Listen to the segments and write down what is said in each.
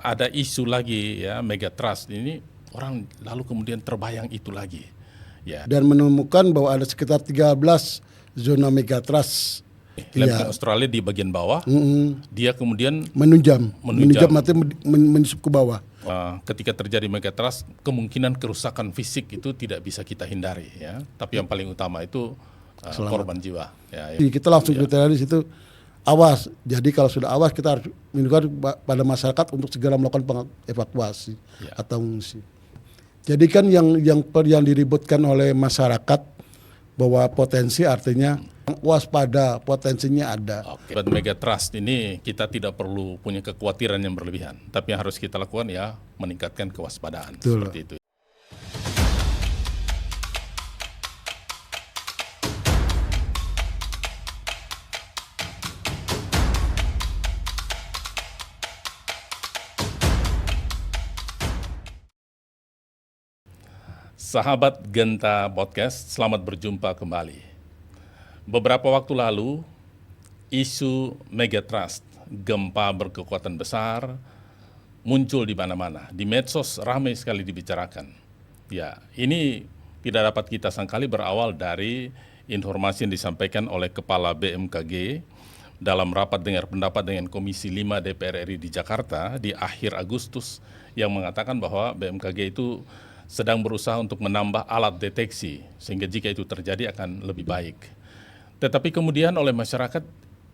Ada isu lagi ya megatrust ini, orang lalu kemudian terbayang itu lagi. Ya. Dan menemukan bahwa ada sekitar 13 zona megatrust. Lempeng Australia di bagian bawah, dia kemudian menunjam artinya menyusup ke bawah. Ketika terjadi megatrust, kemungkinan kerusakan fisik itu tidak bisa kita hindari, ya. Tapi yang paling utama itu korban jiwa. Ya. Kita langsung kriteria di situ. Awas. Jadi kalau sudah awas, kita harus menunjukkan pada masyarakat untuk segera melakukan evakuasi atau mengungsi. Jadi kan yang diributkan oleh masyarakat bahwa potensi artinya waspada, potensinya ada. Buat megatrust ini kita tidak perlu punya kekhawatiran yang berlebihan, tapi yang harus kita lakukan ya meningkatkan kewaspadaan. Betul. Seperti itu. Sahabat Genta Podcast, selamat berjumpa kembali. Beberapa waktu lalu, isu megatrust, gempa berkekuatan besar, muncul di mana-mana. Di medsos ramai sekali dibicarakan. Ya, ini tidak dapat kita sangkali berawal dari informasi yang disampaikan oleh Kepala BMKG dalam rapat dengar pendapat dengan Komisi 5 DPR RI di Jakarta di akhir Agustus, yang mengatakan bahwa BMKG itu sedang berusaha untuk menambah alat deteksi sehingga jika itu terjadi akan lebih baik. Tetapi kemudian oleh masyarakat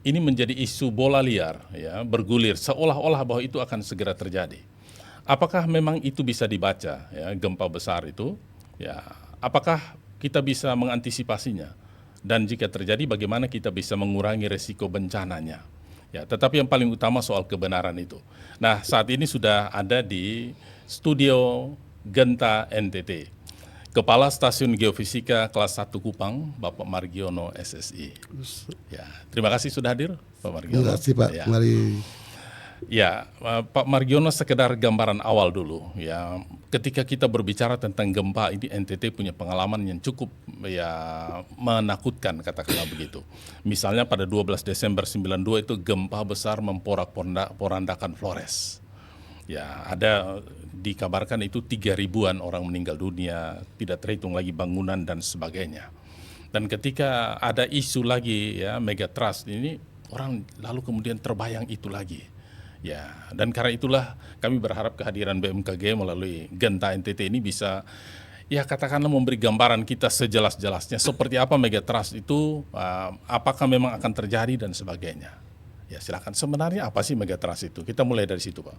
ini menjadi isu bola liar, ya, bergulir seolah-olah bahwa itu akan segera terjadi. Apakah memang itu bisa dibaca, ya, gempa besar itu? Ya, apakah kita bisa mengantisipasinya? Dan jika terjadi, bagaimana kita bisa mengurangi resiko bencananya? Ya, tetapi yang paling utama soal kebenaran itu. Nah, saat ini sudah ada di studio Genta NTT, Kepala Stasiun Geofisika Kelas 1 Kupang, Bapak Margiono SSI. Ya, terima kasih sudah hadir, Pak Margiono. Terima kasih, Pak. Ya. Mari. Ya, Pak Margiono, sekedar gambaran awal dulu. Ya, ketika kita berbicara tentang gempa ini, NTT punya pengalaman yang cukup ya menakutkan, katakanlah begitu. Misalnya pada 12 Desember 92 itu gempa besar memporak-porandakan Flores. Ya, ada dikabarkan itu 3.000-an orang meninggal dunia, tidak terhitung lagi bangunan dan sebagainya. Dan ketika ada isu lagi ya megatrust ini, orang lalu kemudian terbayang itu lagi. Ya, dan karena itulah kami berharap kehadiran BMKG melalui Genta NTT ini bisa ya katakanlah memberi gambaran kita sejelas-jelasnya seperti apa megatrust itu, apakah memang akan terjadi dan sebagainya. Ya, silakan. Sebenarnya apa sih megatrust itu? Kita mulai dari situ, Pak.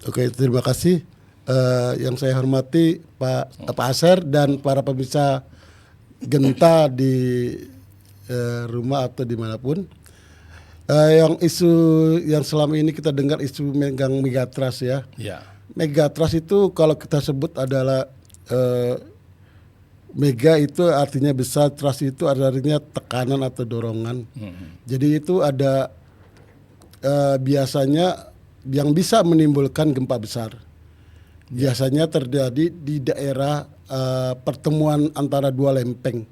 Oke, terima kasih. Yang saya hormati Pak Asher dan para pemirsa Genta di rumah atau dimanapun. Yang isu yang selama ini kita dengar isu megatrust ya. Ya. Megatrust itu kalau kita sebut adalah mega itu artinya besar, trust itu artinya tekanan atau dorongan. Jadi itu ada biasanya yang bisa menimbulkan gempa besar. Biasanya terjadi di daerah pertemuan antara dua lempeng,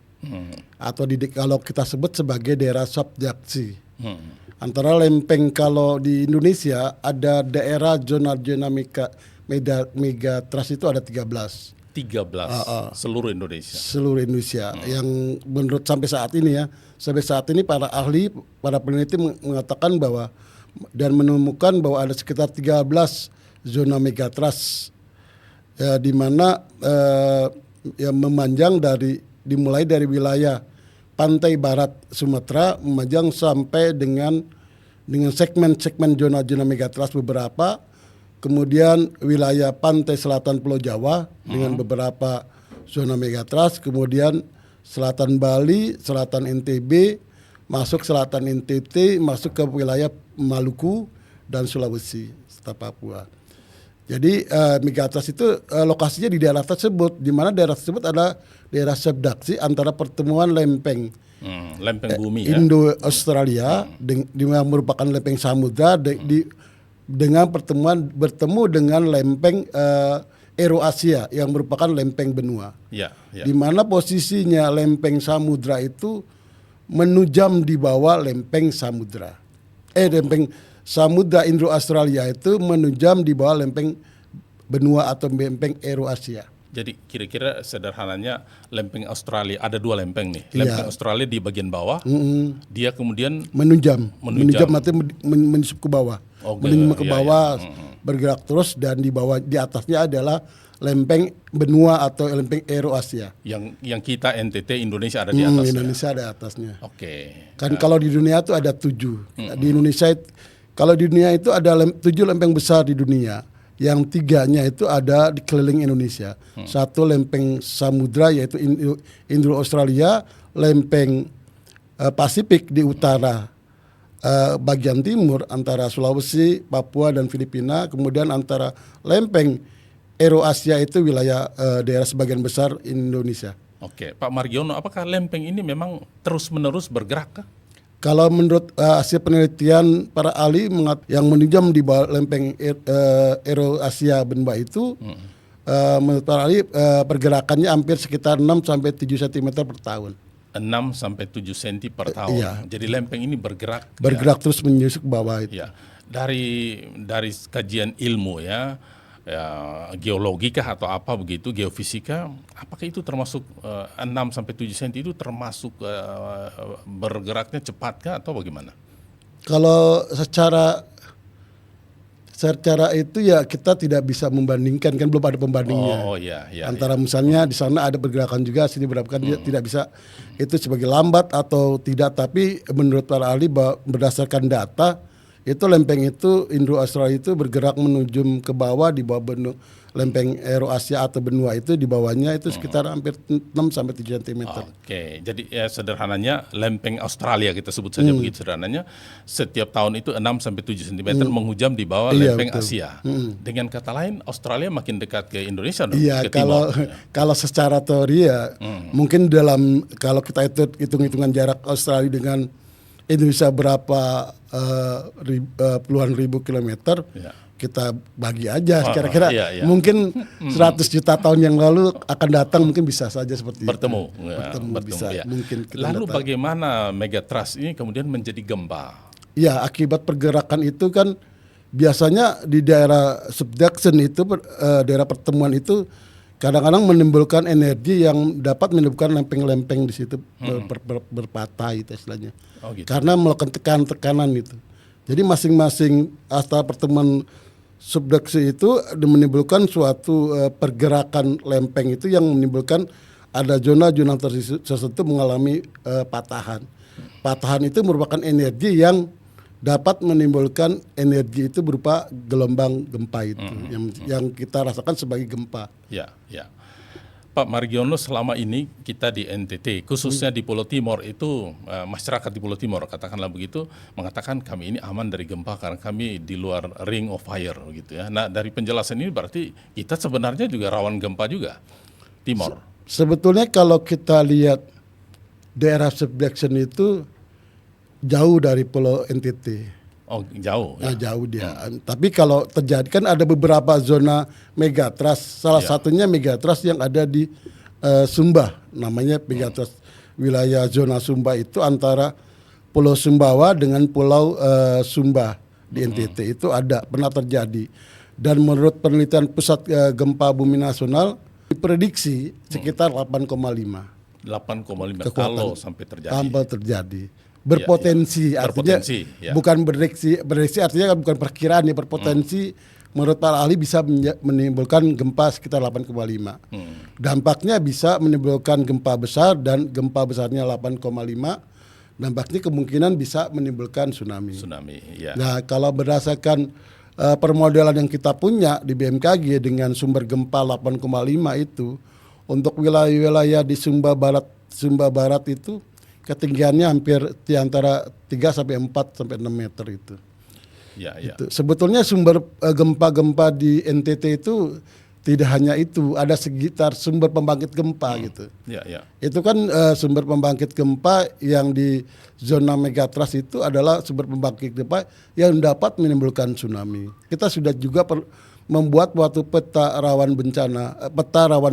atau kalau kita sebut sebagai daerah subduksi. Antara lempeng, kalau di Indonesia ada daerah zona megatrust itu ada 13. 13 seluruh Indonesia. Seluruh Indonesia. Yang menurut sampai saat ini para ahli, para peneliti mengatakan bahwa dan menemukan bahwa ada sekitar 13 zona megatrust, ya, di mana yang memanjang dimulai dari wilayah pantai barat Sumatera memanjang sampai dengan segmen-segmen zona-zona megatrust beberapa, kemudian wilayah pantai selatan Pulau Jawa dengan beberapa zona megatrust, kemudian selatan Bali, selatan NTB, masuk selatan NTT, masuk ke wilayah Maluku dan Sulawesi serta Papua. Jadi megatrust itu lokasinya di daerah tersebut, di mana daerah tersebut adalah daerah subduksi antara pertemuan lempeng bumi ya, Indo-Australia yang merupakan lempeng samudra dengan bertemu dengan lempeng Eurasia yang merupakan lempeng benua. Ya. Di mana posisinya lempeng samudra itu menujam di bawah lempeng samudra. Lempeng Samudra Indo-Australia itu menunjam di bawah lempeng benua atau lempeng Eurasia. Jadi kira-kira sederhananya lempeng Australia ada 2 lempeng nih. Iya. Lempeng Australia di bagian bawah, dia kemudian Menunjam Menunjam. artinya menyusup ke bawah, Oh, menunjam ke iya, bawah, bergerak terus, dan di bawah, di atasnya adalah lempeng benua atau lempeng Eurasia. yang kita NTT Indonesia ada di atasnya. Indonesia ada atasnya. Oke. Kan kalau di dunia itu ada 7. Di Indonesia kalau di dunia itu ada 7 lempeng besar di dunia. Yang 3-nya itu ada di keliling Indonesia. 1 lempeng samudra yaitu Indo-Australia, lempeng Pasifik di utara bagian timur antara Sulawesi, Papua dan Filipina, kemudian antara lempeng Eurasia itu wilayah daerah sebagian besar Indonesia. Oke, Pak Margiono, apakah lempeng ini memang terus-menerus bergerak kah? Kalau menurut hasil penelitian para ahli yang menunjam di bawah lempeng Eurasia benua itu, menurut para ahli pergerakannya hampir sekitar 6 sampai 7 cm per tahun. 6 sampai 7 cm per tahun. Iya. Jadi lempeng ini bergerak. Terus menyusuk ke bawah itu. Ya. Dari kajian ilmu ya, geologi kah atau apa begitu, geofisika, apakah itu termasuk 6 sampai 7 cm itu termasuk bergeraknya cepat kah atau bagaimana? Kalau secara itu ya kita tidak bisa membandingkan, kan belum ada pembandingnya. Oh iya, Antara misalnya di sana ada pergerakan juga, sini berapa kan, dia tidak bisa itu sebagai lambat atau tidak. Tapi menurut para ahli berdasarkan data itu lempeng itu Indo-Australia itu bergerak menuju ke bawah di bawah lempeng Eurasia atau benua itu, di bawahnya itu sekitar hampir 6 sampai 7 cm. Oke, jadi ya sederhananya lempeng Australia kita sebut saja begitu sederhananya, setiap tahun itu 6 sampai 7 cm menghujam di bawah lempeng betul. Asia. Dengan kata lain Australia makin dekat ke Indonesia dong, Iya, ke timur. kalau secara teori ya mungkin kalau kita hitung-hitungan jarak Australia dengan Indonesia berapa puluhan ribu kilometer, Ya. kita bagi aja kira-kira iya. mungkin 100 juta tahun yang lalu akan datang, mungkin bisa saja seperti Bertemu. itu. Bertemu bisa, ya. mungkin kita Lalu datang. bagaimana megatrust ini kemudian menjadi gempa? Ya, akibat pergerakan itu kan biasanya di daerah subduction itu, daerah pertemuan itu kadang-kadang menimbulkan energi yang dapat menimbulkan lempeng-lempeng di situ berpatah itu istilahnya. Oh, gitu. Karena melakukan tekanan itu. Jadi masing-masing astral pertemuan subduksi itu menimbulkan suatu pergerakan lempeng itu yang menimbulkan ada zona-zona tertentu mengalami patahan. Patahan itu merupakan energi yang dapat menimbulkan energi itu berupa gelombang gempa itu yang kita rasakan sebagai gempa. Ya. Pak Margiono, selama ini kita di NTT, khususnya di Pulau Timor itu, masyarakat di Pulau Timor katakanlah begitu, mengatakan kami ini aman dari gempa karena kami di luar ring of fire gitu ya. Nah, dari penjelasan ini berarti kita sebenarnya juga rawan gempa juga, Timor. Sebetulnya kalau kita lihat daerah subduction itu jauh dari Pulau NTT. Oh, jauh. Nah, jauh dia. Tapi kalau terjadi kan ada beberapa zona megatrust. Salah satunya megatrust yang ada di Sumba, namanya megatrust. Wilayah zona Sumba itu antara Pulau Sumbawa dengan Pulau Sumba di NTT itu pernah terjadi. Dan menurut penelitian Pusat Gempa Bumi Nasional diprediksi sekitar 8,5. 8,5 kalau sampai terjadi. Sampai terjadi. Berpotensi, artinya bukan prediksi artinya bukan perkiraan ya, berpotensi menurut para ahli bisa menimbulkan gempa sekitar 8,5. Dampaknya bisa menimbulkan gempa besar, dan gempa besarnya 8,5 dampaknya kemungkinan bisa menimbulkan tsunami. Ya. Nah, kalau berdasarkan permodelan yang kita punya di BMKG dengan sumber gempa 8,5 itu, untuk wilayah-wilayah di Sumba Barat itu ketinggiannya hampir di antara 3 sampai 4 sampai 6 meter itu. Ya. Itu. Sebetulnya sumber gempa-gempa di NTT itu tidak hanya itu, ada sekitar sumber pembangkit gempa gitu. Ya. Itu kan sumber pembangkit gempa yang di zona megatrust itu adalah sumber pembangkit gempa yang dapat menimbulkan tsunami. Kita sudah juga membuat suatu peta rawan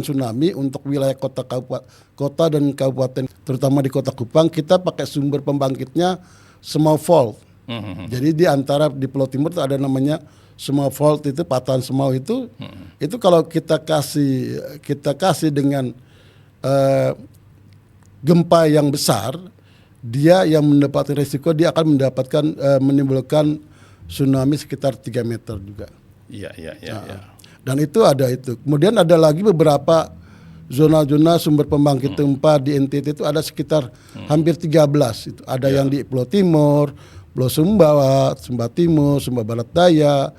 tsunami untuk wilayah kota dan kabupaten, terutama di Kota Kupang. Kita pakai sumber pembangkitnya small fault. Jadi di antara di Pulau Timur itu ada namanya Semau Fault, itu patahan Semau itu kalau kita kasih dengan gempa yang besar, dia yang mendapatkan risiko dia akan menimbulkan tsunami sekitar 3 meter juga. Iya. Dan itu ada itu. Kemudian ada lagi beberapa zona-zona sumber pembangkit gempa di NTT itu ada sekitar hampir 13 itu. Ada yang di Pulau Timur, Pulau Sumbawa, Sumba Timur, Sumba Barat Daya.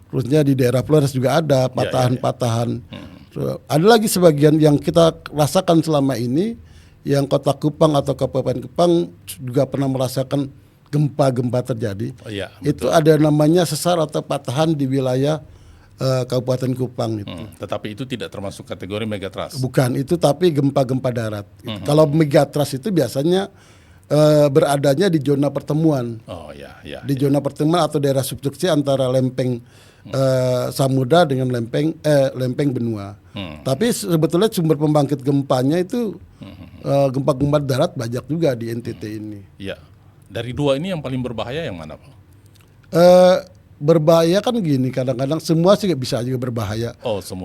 Terusnya di daerah Flores juga ada patahan-patahan. Ada lagi sebagian yang kita rasakan selama ini, yang Kota Kupang atau Kabupaten Kupang juga pernah merasakan gempa-gempa terjadi. Itu ada namanya sesar atau patahan di wilayah Kabupaten Kupang itu. Tetapi itu tidak termasuk kategori megatrust. Bukan itu, tapi gempa-gempa darat. Kalau megatrust itu biasanya beradanya di zona pertemuan. Di zona pertemuan atau daerah subduksi antara lempeng samudra dengan lempeng benua. Tapi sebetulnya sumber pembangkit gempanya itu gempa-gempa darat banyak juga di NTT ini. Iya. Dari dua ini yang paling berbahaya yang mana, Pak? Berbahaya kan gini, kadang-kadang semua sih bisa juga berbahaya.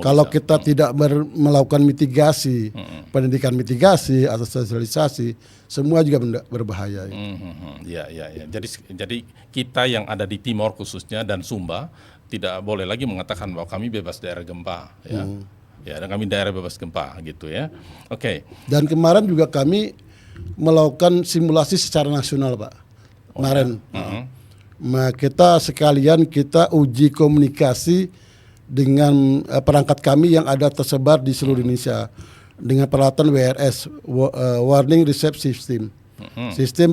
Kalau bisa. kita tidak melakukan mitigasi, pendidikan mitigasi atau sosialisasi, semua juga berbahaya. Iya. Jadi kita yang ada di Timor khususnya dan Sumba tidak boleh lagi mengatakan bahwa kami bebas daerah gempa, ya. Ya, dan kami daerah bebas gempa gitu ya. Oke. Dan kemarin juga kami melakukan simulasi secara nasional, Pak. Kemarin. Kita sekalian kita uji komunikasi dengan perangkat kami yang ada tersebar di seluruh Indonesia dengan peralatan WRS, Warning Reception System.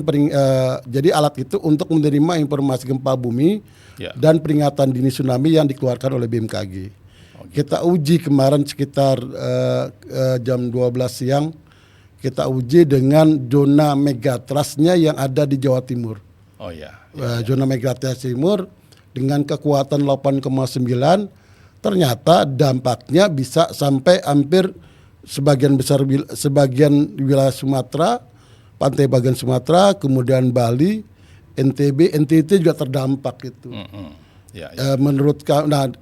Jadi alat itu untuk menerima informasi gempa bumi dan peringatan dini tsunami yang dikeluarkan oleh BMKG. Kita uji kemarin sekitar jam 12 siang, kita uji dengan zona megatrustnya yang ada di Jawa Timur. Zona megatrust Timur dengan kekuatan 8,9, ternyata dampaknya bisa sampai hampir sebagian wilayah Sumatera, pantai bagian Sumatera, kemudian Bali, NTT juga terdampak itu. Menurut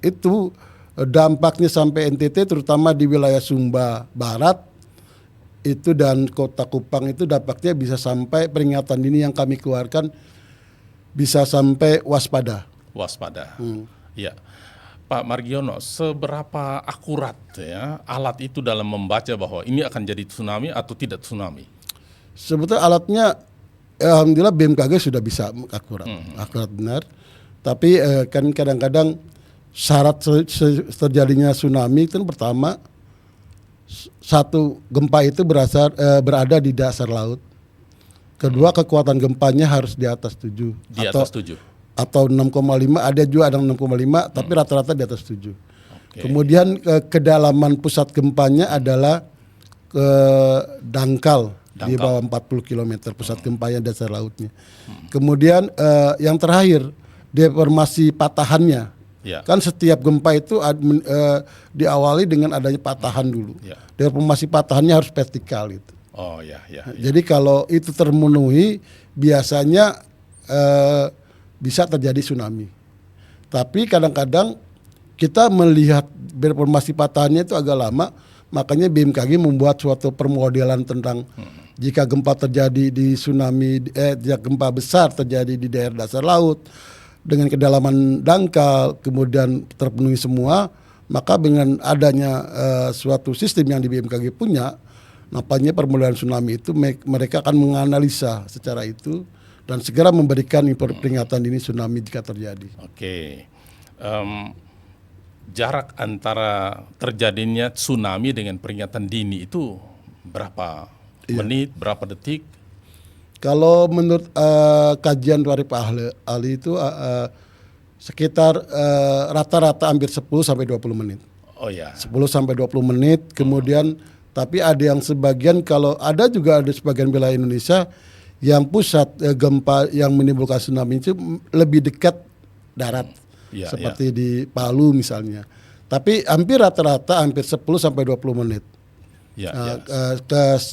itu dampaknya sampai NTT, terutama di wilayah Sumba Barat itu dan Kota Kupang itu dampaknya bisa sampai peringatan dini yang kami keluarkan bisa sampai waspada. Ya, Pak Margiono, seberapa akurat ya alat itu dalam membaca bahwa ini akan jadi tsunami atau tidak tsunami? Sebetulnya alatnya, alhamdulillah BMKG sudah bisa akurat benar. Tapi kan kadang-kadang syarat terjadinya tsunami itu pertama, satu, gempa itu berada di dasar laut. Kedua, kekuatan gempanya harus di atas 7. Atau 6,5, ada juga ada 6,5, tapi rata-rata di atas 7. Kemudian kedalaman pusat gempanya adalah dangkal di bawah 40 km pusat gempanya dasar lautnya. Kemudian yang terakhir, deformasi patahannya. Kan setiap gempa itu diawali dengan adanya patahan dulu. Deformasi patahannya harus vertikal itu. Jadi kalau itu termenuhi, biasanya bisa terjadi tsunami. Tapi kadang-kadang kita melihat deformasi patahannya itu agak lama, makanya BMKG membuat suatu permodelan tentang jika gempa terjadi di jika gempa besar terjadi di daerah dasar laut dengan kedalaman dangkal, kemudian terpenuhi semua, maka dengan adanya suatu sistem yang di BMKG punya, nampaknya permodelan tsunami itu mereka akan menganalisa secara itu dan segera memberikan peringatan dini tsunami jika terjadi. Jarak antara terjadinya tsunami dengan peringatan dini itu berapa menit, berapa detik? Kalau menurut kajian dari Pak ahli itu sekitar rata-rata hampir 10 sampai 20 menit. 10 sampai 20 menit, kemudian tapi ada yang sebagian, kalau ada juga ada sebagian wilayah Indonesia yang pusat gempa yang menimbulkan tsunami itu lebih dekat darat, seperti di Palu misalnya. Tapi hampir rata-rata hampir 10 sampai 20 menit.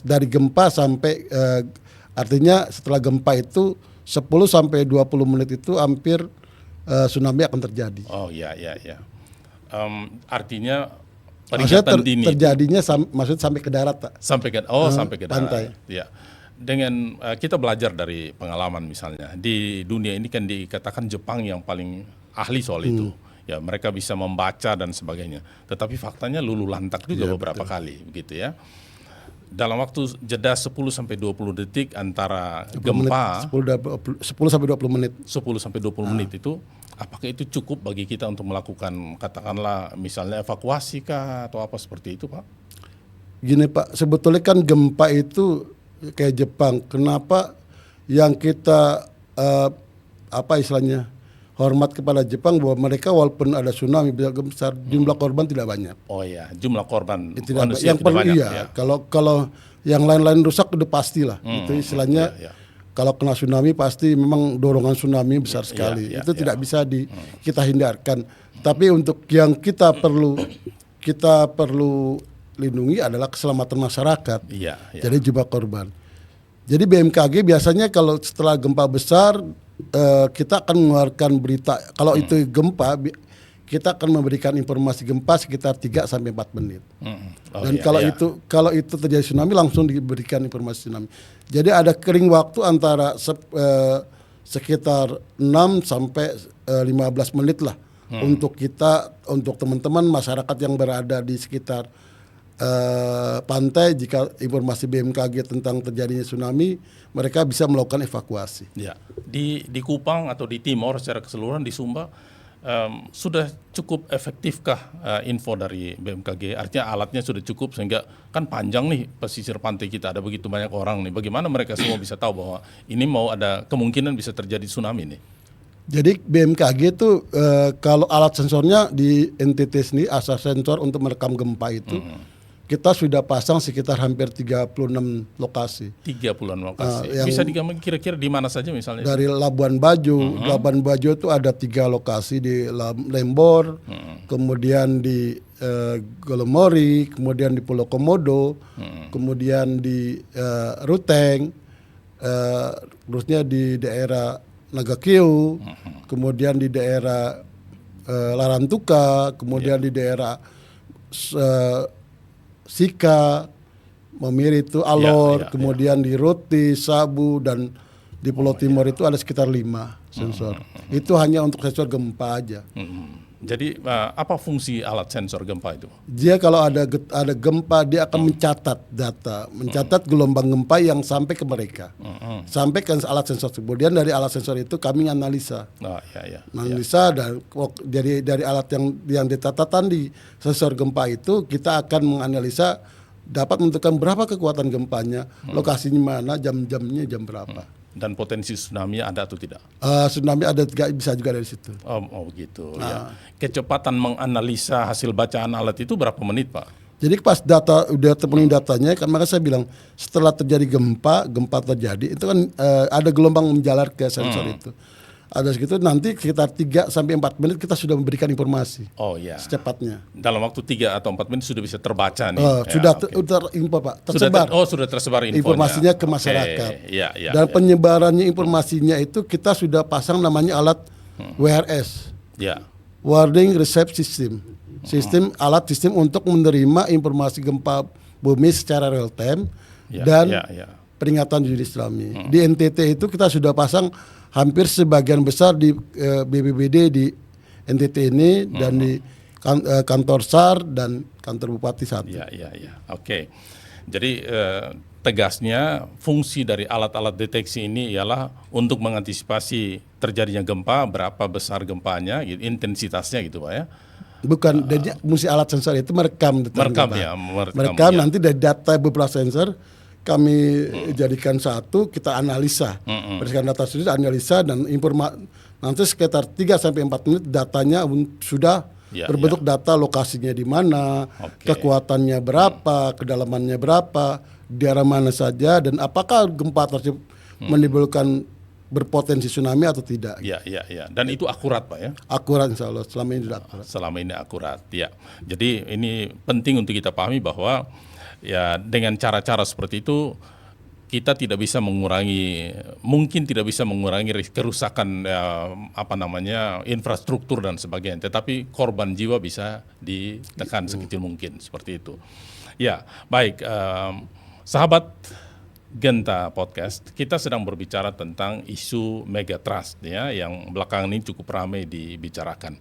Dari gempa sampai artinya setelah gempa itu 10 sampai 20 menit itu hampir tsunami akan terjadi. Oh ya. Artinya Maksudnya peringatan dini terjadinya maksudnya sampai ke darat, Pak. sampai ke darat. pantai. Ya. Dengan kita belajar dari pengalaman misalnya di dunia ini kan dikatakan Jepang yang paling ahli soal itu. Ya, mereka bisa membaca dan sebagainya. Tetapi faktanya lulu lantak juga beberapa kali begitu ya. Dalam waktu jeda 10 sampai 20 detik antara gempa 10 sampai 20 menit. 10 sampai 20 menit itu, apakah itu cukup bagi kita untuk melakukan katakanlah misalnya evakuasi kah atau apa seperti itu, Pak? Gini Pak, sebetulnya kan gempa itu kayak Jepang. Kenapa yang kita hormat kepada Jepang bahwa mereka walaupun ada tsunami besar, jumlah korban tidak banyak. Oh ya, jumlah korban Manusia yang tidak perlu banyak. iya. Kalau yang lain-lain rusak udah pastilah. Itu istilahnya. Kalau kena tsunami pasti memang dorongan tsunami besar sekali. Itu tidak bisa kita hindarkan. Tapi untuk yang kita perlu lindungi adalah keselamatan masyarakat. Jadi jumlah korban. Jadi BMKG biasanya kalau setelah gempa besar kita akan mengeluarkan berita. Kalau itu gempa, kita akan memberikan informasi gempa sekitar 3 sampai 4 menit. Dan kalau itu terjadi tsunami langsung diberikan informasi tsunami. Jadi ada kering waktu antara sekitar 6 sampai 15 menit lah untuk teman-teman masyarakat yang berada di sekitar pantai. Jika informasi BMKG tentang terjadinya tsunami, mereka bisa melakukan evakuasi. Ya, di Kupang atau di Timor secara keseluruhan di Sumba sudah cukup efektifkah info dari BMKG? Artinya alatnya sudah cukup sehingga kan panjang nih pesisir pantai kita, ada begitu banyak orang nih. Bagaimana mereka semua bisa tahu bahwa ini mau ada kemungkinan bisa terjadi tsunami nih? Jadi BMKG itu kalau alat sensornya di NTT sendiri, asal sensor untuk merekam gempa itu kita sudah pasang sekitar hampir 36 lokasi. 30-an lokasi. Bisa digambarkan kira-kira di mana saja misalnya? Dari Labuan Bajo. Labuan Bajo itu ada 3 lokasi di Lembor, kemudian di Golomori, kemudian di Pulau Komodo, kemudian di Ruteng, terusnya di daerah Nagakio, kemudian di daerah Larantuka, kemudian di daerah Sika, Mamiri itu Alor, kemudian di Roti, Sabu, dan di Pulau Timor itu ada sekitar 5 sensor. Itu hanya untuk sensor gempa aja. Jadi apa fungsi alat sensor gempa itu? Dia kalau ada gempa dia akan mencatat data, mencatat gelombang gempa yang sampai ke mereka, sampai ke alat sensor. Kemudian dari alat sensor itu kami analisa, analisa dan dari alat yang ditatatan di sensor gempa itu kita akan menganalisa dapat menentukan berapa kekuatan gempanya, lokasinya mana, jam-jamnya jam berapa. Dan potensi tsunami ada atau tidak? Tsunami ada, bisa juga dari situ. Oh gitu. Ya. Kecepatan menganalisa hasil bacaan alat itu berapa menit, Pak? Jadi pas data udah terpenuhi datanya, kan maka saya bilang setelah terjadi gempa terjadi itu kan ada gelombang menjalar ke sensor itu. Ada segitu, nanti sekitar 3 sampai 4 menit kita sudah memberikan informasi. Oh iya. Secepatnya. Dalam waktu 3 atau 4 menit sudah bisa terbaca nih. Sudah terinfo Pak, tersebar. Sudah tersebar infonya. Informasinya ke masyarakat. Okay. Dan penyebarannya informasinya itu kita sudah pasang namanya alat WRS. Warning Receive System. Sistem untuk menerima informasi gempa bumi secara real time dan peringatan dini tsunami. Di NTT itu kita sudah pasang hampir sebagian besar di BPBD di NTT ini dan di kantor SAR dan kantor Bupati 1. Oke. Jadi tegasnya fungsi dari alat-alat deteksi ini ialah untuk mengantisipasi terjadinya gempa, berapa besar gempanya, gitu, intensitasnya gitu Pak ya. Bukan, jadi fungsi alat sensor itu merekam nanti dari data beberapa sensor kami jadikan satu, kita analisa. Berdasarkan data sudah analisa dan nanti sekitar 3 sampai 4 menit datanya sudah berbentuk data lokasinya di mana, kekuatannya berapa, kedalamannya berapa, di arah mana saja dan apakah gempa tersebut menimbulkan berpotensi tsunami atau tidak. Dan itu akurat Pak ya? Akurat insya Allah, selama ini sudah akurat. Selama ini akurat, ya. Jadi ini penting untuk kita pahami bahwa ya dengan cara-cara seperti itu kita tidak bisa mengurangi, mungkin tidak bisa mengurangi kerusakan infrastruktur dan sebagainya, tetapi korban jiwa bisa ditekan sekecil mungkin, seperti itu. Ya, baik, sahabat Genta Podcast, kita sedang berbicara tentang isu megatrust ya, yang belakangan ini cukup ramai dibicarakan.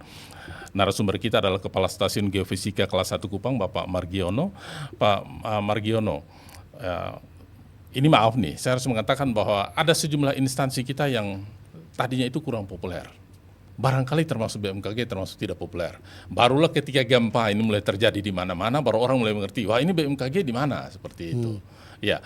Narasumber kita adalah Kepala Stasiun Geofisika Kelas 1 Kupang, Bapak Margiono. Pak Margiono, ini maaf nih, saya harus mengatakan bahwa ada sejumlah instansi kita yang tadinya itu kurang populer. Barangkali termasuk BMKG termasuk tidak populer. Barulah ketika gempa ini mulai terjadi di mana-mana, baru orang mulai mengerti, wah ini BMKG di mana, seperti itu. Ya,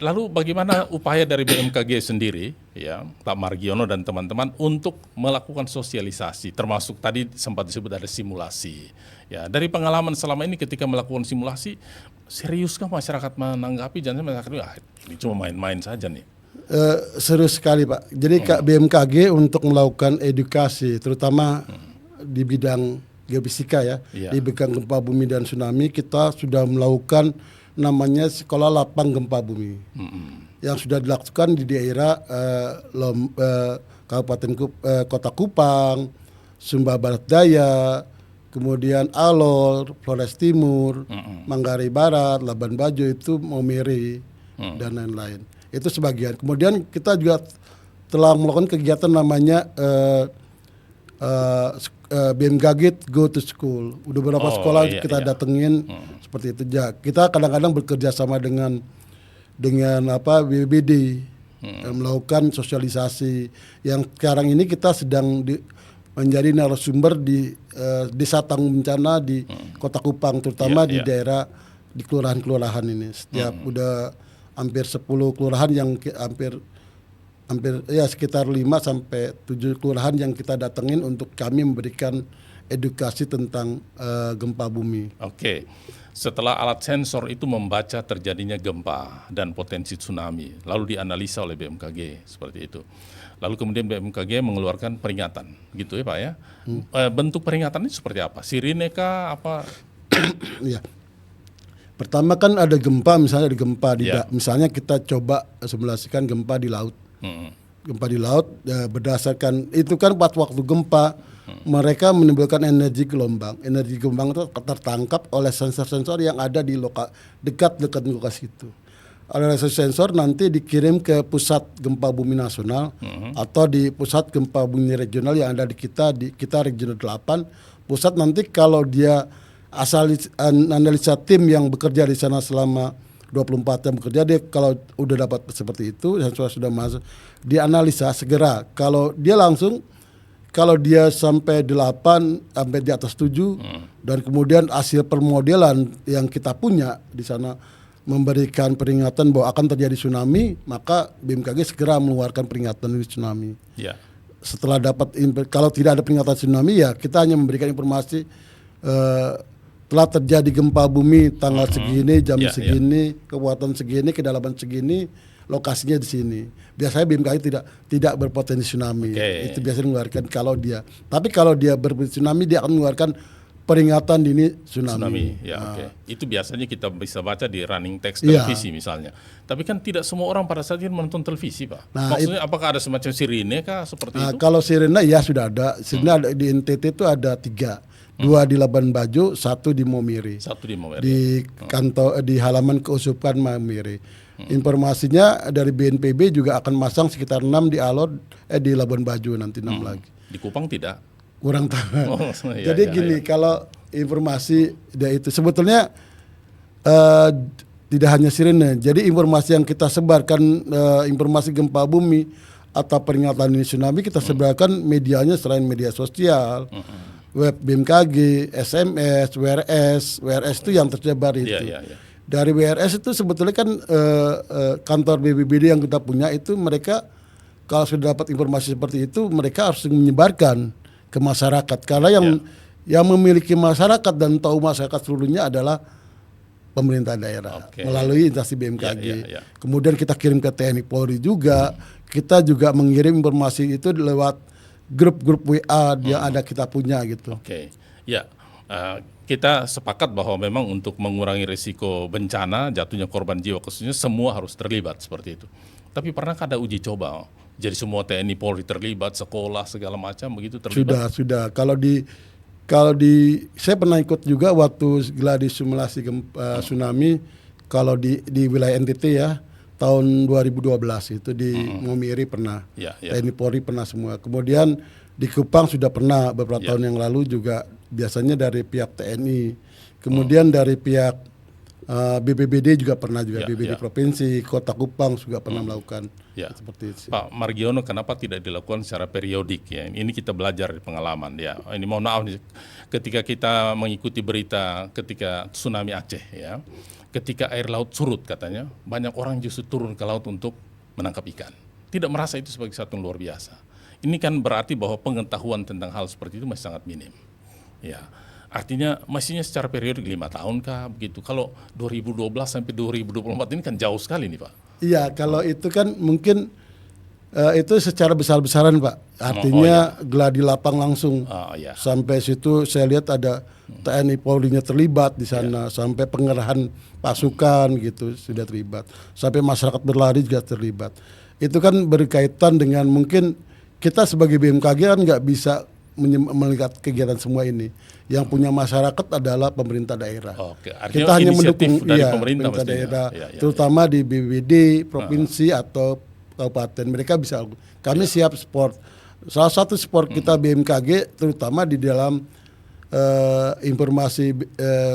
lalu bagaimana upaya dari BMKG sendiri, ya, Pak Margiono dan teman-teman untuk melakukan sosialisasi, termasuk tadi sempat disebut ada simulasi. Ya, dari pengalaman selama ini ketika melakukan simulasi, seriuskah masyarakat menanggapi? Jangan masyarakat, ini cuma main-main saja nih. Serius sekali Pak. Jadi BMKG untuk melakukan edukasi, terutama di bidang geofisika ya, di bidang gempa bumi dan tsunami, kita sudah melakukan namanya sekolah lapang gempa bumi yang sudah dilakukan di daerah Kabupaten Kota Kupang, Sumba Barat Daya, kemudian Alor, Flores Timur, Manggarai Barat, Labuan Bajo, itu Maumere dan lain-lain. Itu sebagian. Kemudian kita juga telah melakukan kegiatan namanya BMKG Go to School. Udah beberapa sekolah kita datengin seperti itu. Ya, kita kadang-kadang bekerja sama dengan BPBD melakukan sosialisasi. Yang sekarang ini kita sedang menjadi narasumber di Desa Tanggung Bencana di Kota Kupang, terutama di daerah di kelurahan-kelurahan ini. Setiap udah hampir 10 kelurahan yang hampir ya sekitar 5 sampai 7 kelurahan yang kita datengin untuk kami memberikan edukasi tentang gempa bumi. Oke. Setelah alat sensor itu membaca terjadinya gempa dan potensi tsunami, lalu dianalisa oleh BMKG seperti itu. Lalu kemudian BMKG mengeluarkan peringatan, gitu ya Pak ya. Bentuk peringatannya seperti apa? Sirine kah apa? Ya. Pertama kan ada gempa, misalnya ada gempa misalnya kita coba simulasikan gempa di laut. Gempa di laut berdasarkan itu kan waktu gempa mereka menimbulkan energi gelombang. Energi gelombang itu tertangkap oleh sensor-sensor yang ada di dekat lokasi itu. Oleh sensor nanti dikirim ke pusat gempa bumi nasional atau di pusat gempa bumi regional yang ada di kita regional 8. Pusat nanti kalau dia asal analisa tim yang bekerja di sana selama 24 jam bekerja, dia kalau udah dapat seperti itu dan sudah masuk, dianalisa segera. Kalau dia sampai 8 sampai di atas 7 dan kemudian hasil permodelan yang kita punya di sana memberikan peringatan bahwa akan terjadi tsunami, maka BMKG segera mengeluarkan peringatan ini tsunami. Ya. Setelah kalau tidak ada peringatan tsunami, ya kita hanya memberikan informasi telah terjadi gempa bumi tanggal segini, jam segini, kekuatan segini, kedalaman segini, lokasinya di sini. Biasanya BMKG tidak berpotensi tsunami. Itu biasanya mengeluarkan tapi kalau dia berpotensi tsunami, dia akan mengeluarkan peringatan dini tsunami. Itu biasanya kita bisa baca di running text televisi misalnya. Tapi kan tidak semua orang pada saat itu menonton televisi, Pak. Maksudnya apakah ada semacam sirine kah seperti itu? Kalau sirine ya sudah ada. Sirine di NTT itu ada 3. 2 di Labuan Bajo, 1 di Maumere. Di kantor di halaman keuskupan Maumere. Informasinya dari BNPB juga akan masang sekitar 6 di Alor, di Labuan Bajo nanti 6 lagi. Di Kupang tidak? Kurang tahu. Jadi gini, kalau informasi dari itu sebetulnya tidak hanya sirine. Jadi informasi yang kita sebarkan, informasi gempa bumi atau peringatan dini tsunami, kita sebarkan medianya selain media sosial. Web BMKG, SMS, WRS itu yang tersebar itu. Dari WRS itu sebetulnya kan kantor BPBD yang kita punya itu, mereka kalau sudah dapat informasi seperti itu, mereka harus menyebarkan ke masyarakat. Karena yang memiliki masyarakat dan tahu masyarakat seluruhnya adalah pemerintah daerah melalui instansi BMKG. Kemudian kita kirim ke TNI Polri juga. Kita juga mengirim informasi itu lewat grup-grup WA yang ada kita punya gitu. Ya, kita sepakat bahwa memang untuk mengurangi risiko bencana, jatuhnya korban jiwa khususnya semua harus terlibat seperti itu. Tapi pernahkah ada uji coba? Jadi semua TNI Polri terlibat, sekolah segala macam begitu terlibat? Sudah. Kalau di saya pernah ikut juga waktu gladi simulasi tsunami kalau di wilayah NTT ya tahun 2012 itu di Momiri pernah. TNI Polri pernah semua. Kemudian di Kupang sudah pernah beberapa tahun yang lalu juga biasanya dari pihak TNI. Kemudian dari pihak BPBD juga pernah juga BPBD provinsi, Kota Kupang juga pernah melakukan seperti itu. Pak Margiono, kenapa tidak dilakukan secara periodik ya? Ini kita belajar dari pengalaman ya. Ini mohon maaf nih, ketika kita mengikuti berita ketika tsunami Aceh ya, ketika air laut surut katanya, banyak orang justru turun ke laut untuk menangkap ikan. Tidak merasa itu sebagai satu yang luar biasa. Ini kan berarti bahwa pengetahuan tentang hal seperti itu masih sangat minim. Ya, artinya mestinya secara periodik 5 tahun kah begitu. Kalau 2012 sampai 2024 ini kan jauh sekali nih Pak. Iya, kalau itu kan mungkin itu secara besar-besaran Pak. Artinya gladi lapang langsung. Sampai situ saya lihat ada TNI Polri-nya terlibat di sana, sampai pengerahan pasukan gitu sudah terlibat. Sampai masyarakat berlari juga terlibat. Itu kan berkaitan dengan mungkin kita sebagai BMKG kan nggak bisa melihat kegiatan semua ini. Yang punya masyarakat adalah pemerintah daerah. Kita hanya mendukung pemerintah daerah, terutama di BPBD, provinsi atau kabupaten. Mereka bisa, kami siap support. Salah satu support kita BMKG, terutama di dalam informasi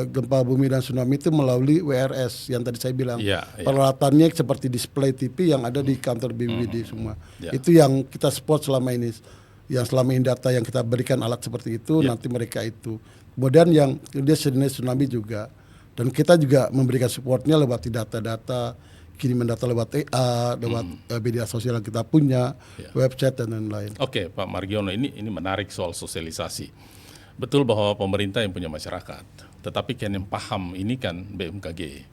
gempa bumi dan tsunami itu melalui WRS yang tadi saya bilang. Peralatannya seperti display TV yang ada di kantor BPBD semua. Itu yang kita support selama ini. Yang selama ini data yang kita berikan alat seperti itu, nanti mereka itu. Kemudian yang dia sejenis tsunami juga. Dan kita juga memberikan supportnya lewat data-data, kiriman data lewat EA, lewat media sosial yang kita punya, website dan lain-lain. Oke, Pak Margiono, ini menarik soal sosialisasi. Betul bahwa pemerintah yang punya masyarakat, tetapi kan yang paham ini kan BMKG.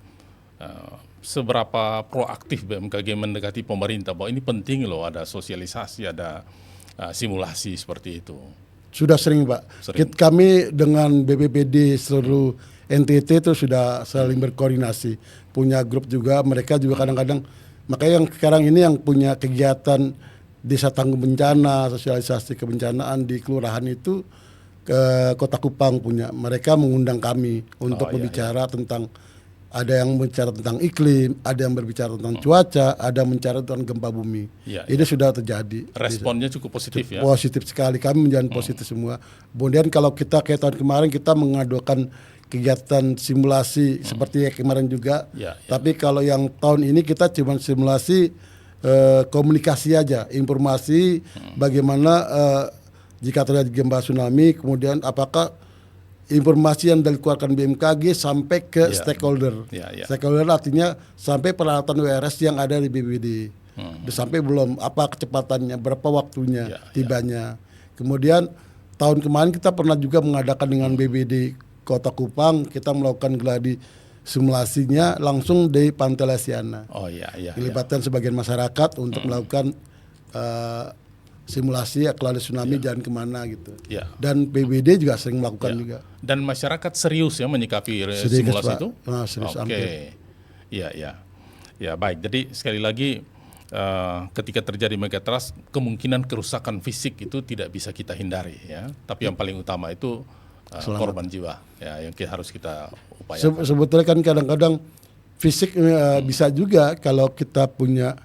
Seberapa proaktif BMKG mendekati pemerintah bahwa ini penting loh, ada sosialisasi, ada simulasi seperti itu? Sudah sering Pak. Kami dengan BPBD seluruh NTT itu sudah saling berkoordinasi. Punya grup juga, mereka juga kadang-kadang, makanya yang sekarang ini yang punya kegiatan desa tangguh bencana, sosialisasi kebencanaan di kelurahan itu ke Kota Kupang punya. Mereka mengundang kami untuk berbicara tentang, ada yang berbicara tentang iklim, ada yang berbicara tentang cuaca, ada yang berbicara tentang gempa bumi. Ini sudah terjadi. Responnya cukup positif ya? Positif sekali, kami menjalani positif semua. Kemudian kalau kita kayak tahun kemarin kita mengadukan kegiatan simulasi seperti yang kemarin juga. Tapi kalau yang tahun ini kita cuma simulasi komunikasi aja, informasi bagaimana jika terjadi gempa tsunami, kemudian apakah informasi yang dikeluarkan BMKG sampai ke stakeholder. Stakeholder artinya sampai peralatan WRS yang ada di BPBD. Sampai belum, apa kecepatannya, berapa waktunya tibanya. Kemudian tahun kemarin kita pernah juga mengadakan dengan BPBD Kota Kupang, kita melakukan gladi simulasinya langsung di Pantai Lasiana. Dilibatkan sebagian masyarakat untuk melakukan simulasi gladi tsunami jangan kemana gitu. Dan BPBD juga sering melakukan juga. Dan masyarakat serius ya menyikapi simulasi itu? Serius. Ya baik. Jadi sekali lagi ketika terjadi megatrust, kemungkinan kerusakan fisik itu tidak bisa kita hindari ya. Tapi yang paling utama itu korban jiwa ya yang harus kita upayakan. Sebetulnya kan kadang-kadang fisik bisa juga kalau kita punya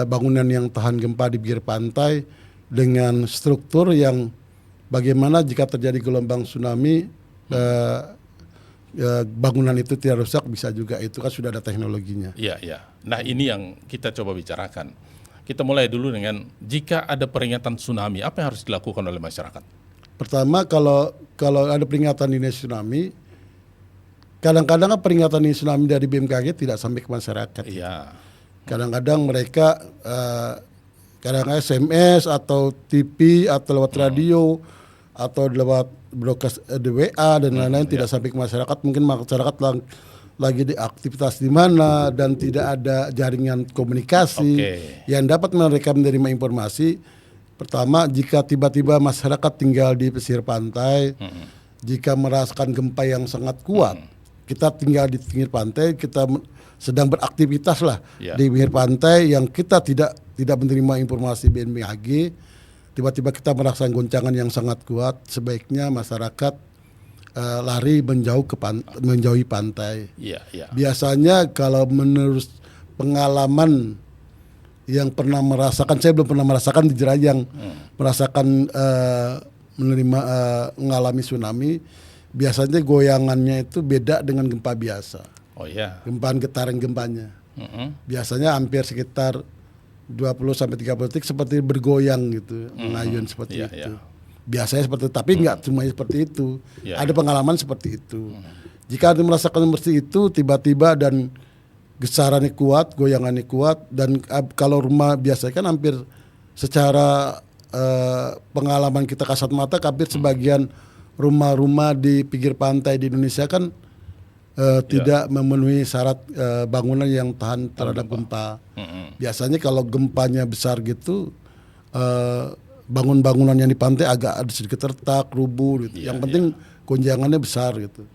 bangunan yang tahan gempa di pinggir pantai dengan struktur yang bagaimana jika terjadi gelombang tsunami bangunan itu tidak rusak, bisa juga, itu kan sudah ada teknologinya. Nah ini yang kita coba bicarakan. Kita mulai dulu dengan jika ada peringatan tsunami, apa yang harus dilakukan oleh masyarakat? Pertama, kalau ada peringatan dini tsunami, kadang-kadang peringatan dini tsunami dari BMKG tidak sampai ke masyarakat. Kadang-kadang mereka kadang-kadang SMS atau TV atau lewat radio atau lewat broadcast di WA dan lain-lain tidak sampai ke masyarakat. Mungkin masyarakat lagi di aktivitas di mana dan tidak ada jaringan komunikasi yang dapat mereka menerima informasi. Pertama, jika tiba-tiba masyarakat tinggal di pesisir pantai, jika merasakan gempa yang sangat kuat, kita tinggal di pinggir pantai, kita sedang beraktivitas lah di pinggir pantai yang kita tidak menerima informasi BMKG, tiba-tiba kita merasakan goncangan yang sangat kuat, sebaiknya masyarakat lari menjauhi pantai. Biasanya kalau menurut pengalaman yang pernah merasakan, saya belum pernah merasakan di Jerajang, merasakan mengalami tsunami, biasanya goyangannya itu beda dengan gempa biasa. Getaran gempanya. Biasanya hampir sekitar 20 sampai 30 detik seperti bergoyang gitu, mengayun seperti itu. Biasanya seperti itu, tapi enggak cuma seperti itu. Ada pengalaman seperti itu. Jika Anda merasakan seperti itu tiba-tiba dan gesarannya kuat, goyangannya kuat, dan kalau rumah biasa kan hampir secara pengalaman kita kasat mata, hampir sebagian rumah-rumah di pinggir pantai di Indonesia kan tidak memenuhi syarat bangunan yang tahan terhadap gempa. Biasanya kalau gempanya besar gitu, bangunan yang di pantai agak sedikit retak, rubuh gitu. Yang penting gonjangannya besar gitu.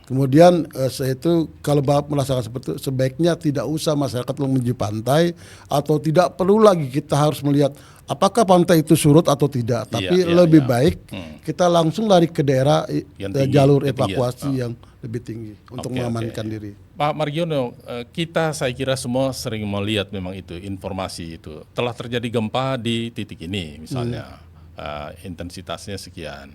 Kemudian saya itu kalau merasakan seperti itu, sebaiknya tidak usah masyarakat menuju pantai, atau tidak perlu lagi kita harus melihat apakah pantai itu surut atau tidak. Tapi lebih baik kita langsung lari ke daerah jalur evakuasi yang lebih tinggi untuk mengamankan diri. Pak Margiono, kita saya kira semua sering melihat memang itu informasi itu. Telah terjadi gempa di titik ini misalnya, intensitasnya sekian,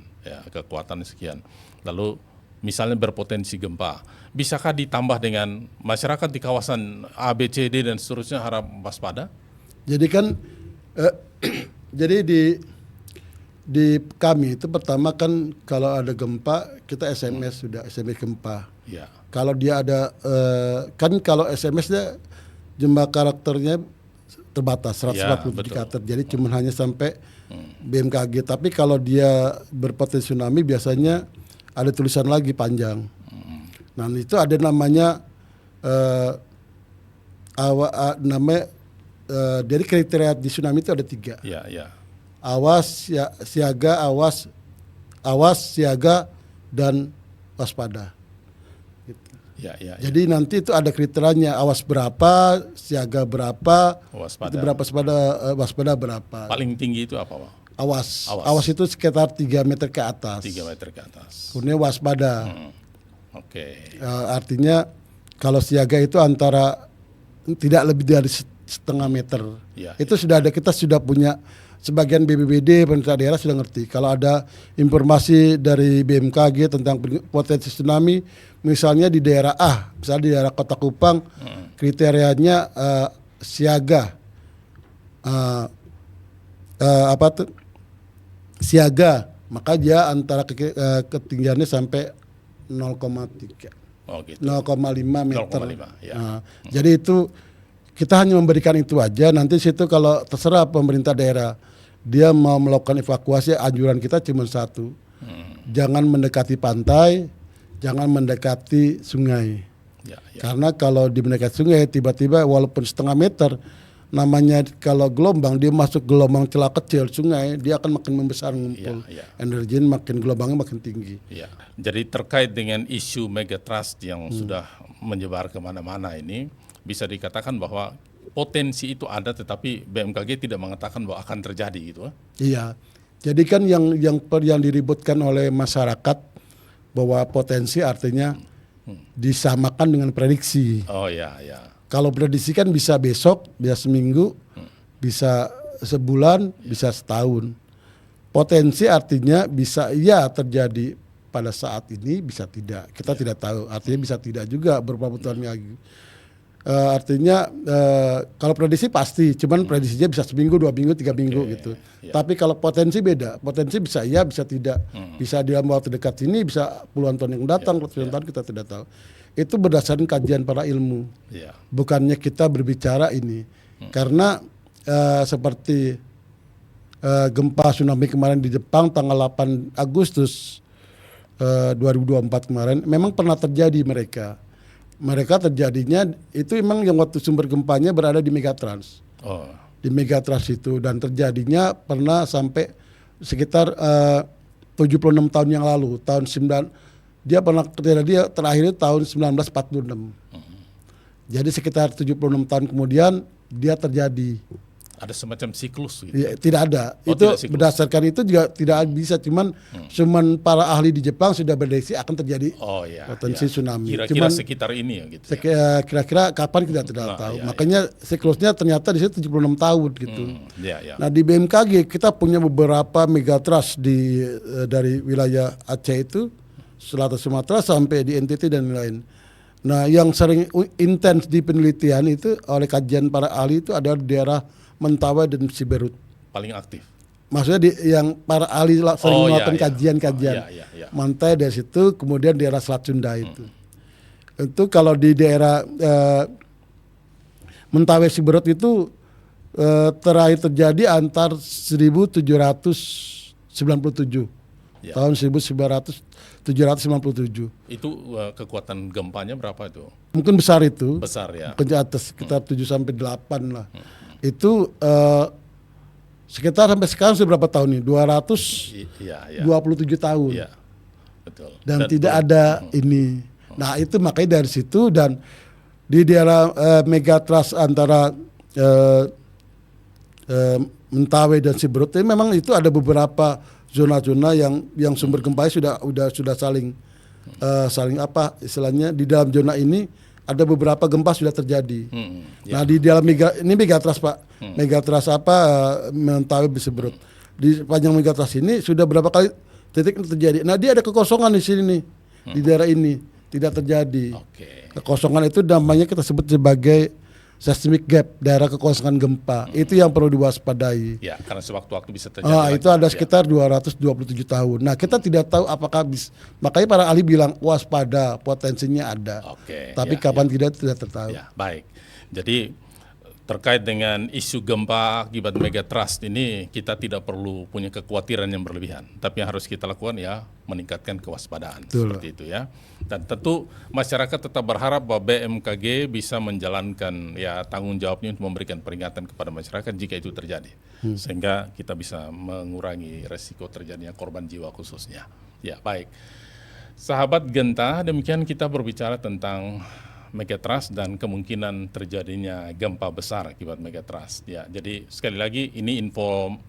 kekuatannya sekian. Lalu misalnya berpotensi gempa, bisakah ditambah dengan masyarakat di kawasan A, B, C, D dan seterusnya harap waspada? Jadi kan, jadi di kami itu pertama kan kalau ada gempa kita SMS gempa. Kalau dia ada kan kalau SMS dia jumlah karakternya terbatas 140 karakter, jadi cuma hanya sampai BMKG. Tapi kalau dia berpotensi tsunami biasanya ada tulisan lagi panjang. Nah itu ada namanya dari kriteria di tsunami itu ada 3. Awas, siaga, awas, siaga, dan waspada. Gitu. Jadi nanti itu ada kriterianya, awas berapa, siaga berapa, waspada. Itu berapa, waspada berapa. Paling tinggi itu apa, Pak? Awas itu sekitar 3 meter ke atas. 3 meter ke atas. Kemudian waspada. Artinya kalau siaga itu antara tidak lebih dari setengah meter. Itu sudah ada, kita sudah punya. Sebagian BPBD pemerintah daerah sudah ngerti. Kalau ada informasi dari BMKG tentang potensi tsunami, misalnya di daerah A, misalnya di daerah Kota Kupang, kriterianya siaga, siaga, maka dia antara ketinggiannya sampai 0,3, 0,5 meter. Jadi itu kita hanya memberikan itu aja. Nanti situ kalau terserah pemerintah daerah, dia mau melakukan evakuasi, anjuran kita cuma satu, jangan mendekati pantai, jangan mendekati sungai. Karena kalau di mendekati sungai tiba-tiba walaupun setengah meter, namanya kalau gelombang, dia masuk gelombang celah kecil sungai, dia akan makin membesar ngumpul, energinya makin, gelombangnya makin tinggi. Jadi terkait dengan isu megatrust yang sudah menyebar kemana-mana ini, bisa dikatakan bahwa potensi itu ada, tetapi BMKG tidak mengatakan bahwa akan terjadi gitu. Iya. Jadi kan yang diributkan oleh masyarakat bahwa potensi artinya disamakan dengan prediksi. Kalau prediksi kan bisa besok, bisa seminggu, bisa sebulan, bisa setahun. Potensi artinya bisa terjadi pada saat ini, bisa tidak. Kita tidak tahu. Artinya bisa tidak juga beberapa putaran lagi. Artinya kalau prediksi pasti, cuman prediksinya bisa seminggu, 2 minggu, 3 minggu gitu. Tapi kalau potensi beda, potensi bisa bisa tidak, bisa dalam waktu dekat ini, bisa puluhan tahun yang datang, puluhan tahun kita tidak tahu. Itu berdasarkan kajian para ilmu, bukannya kita berbicara ini. Karena seperti gempa tsunami kemarin di Jepang tanggal 8 Agustus 2024 kemarin, memang pernah terjadi mereka terjadinya itu memang yang waktu sumber gempanya berada di Megatrans. Di Megatrans itu, dan terjadinya pernah sampai sekitar 76 tahun yang lalu, dia pernah dia terakhir itu tahun 1946. Jadi sekitar 76 tahun kemudian dia terjadi. Ada semacam siklus gitu. Ya, tidak ada. Oh, itu tidak siklus. berdasarkan itu juga tidak bisa, cuman para ahli di Jepang sudah prediksi akan terjadi potensi tsunami. Kira-kira sekitar ini ya gitu. Kira-kira kapan kita tidak tahu. Makanya siklusnya ternyata di situ 76 tahun gitu. Nah, di BMKG kita punya beberapa megatrust dari wilayah Aceh itu, Selatan Sumatera sampai di NTT dan lain. Nah, yang sering intens di penelitian itu oleh kajian para ahli itu adalah daerah Mentawai dan Siberut. Paling aktif. Maksudnya yang para ahli sering melakukan kajian-kajian. Mantai dari situ, kemudian daerah Selat Sunda itu. Itu kalau di daerah Mentawai Siberut itu terakhir terjadi antar 1797. Tahun 1797. Itu kekuatan gempanya berapa itu? Mungkin besar itu. Besar ya. Mungkin di atas sekitar 7 sampai 8 lah. Itu sekitar sampai sekarang sudah berapa tahun nih? 227 tahun. Iya. Betul. Dan tidak ada ini. Nah, itu makanya dari situ dan di daerah megatrust antara Mentawai dan Siberut ini memang itu ada beberapa zona-zona yang sumber gempa sudah saling apa istilahnya, di dalam zona ini ada beberapa gempa sudah terjadi. Nah, di dalam ini megatrust Pak, megatrust Mentawai Siberut. Di panjang megatrust ini sudah berapa kali titik terjadi. Nah, dia ada kekosongan di sini nih, di daerah ini tidak terjadi. Kekosongan itu namanya kita sebut sebagai seismic gap, daerah kekosongan gempa. Itu yang perlu diwaspadai. Ya, karena sewaktu-waktu bisa terjadi. Itu ada sekitar 227 tahun. Nah, kita tidak tahu apakah makanya para ahli bilang waspada, potensinya ada. Tapi kapan tidak tertahu. Ya, baik. Jadi terkait dengan isu gempa akibat megatrust ini, kita tidak perlu punya kekhawatiran yang berlebihan. Tapi yang harus kita lakukan ya meningkatkan kewaspadaan. Seperti itu ya. Dan tentu masyarakat tetap berharap bahwa BMKG bisa menjalankan ya tanggung jawabnya untuk memberikan peringatan kepada masyarakat jika itu terjadi. Sehingga kita bisa mengurangi resiko terjadinya korban jiwa khususnya. Ya, baik. Sahabat Genta, demikian kita berbicara tentang megatrust dan kemungkinan terjadinya gempa besar akibat megatrust. Ya, jadi sekali lagi ini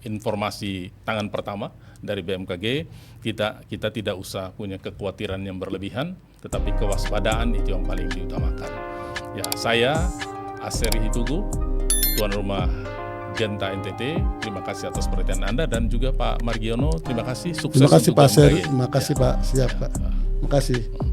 informasi tangan pertama dari BMKG. Kita tidak usah punya kekhawatiran yang berlebihan, tetapi kewaspadaan itu yang paling diutamakan. Ya, saya Aseri Hitugu, tuan rumah Genta NTT. Terima kasih atas perhatian Anda dan juga Pak Margiono. Terima kasih. Sukses. Terima kasih untuk Pak Aseri. BMKG. Terima kasih Pak. Siap Pak. Terima kasih.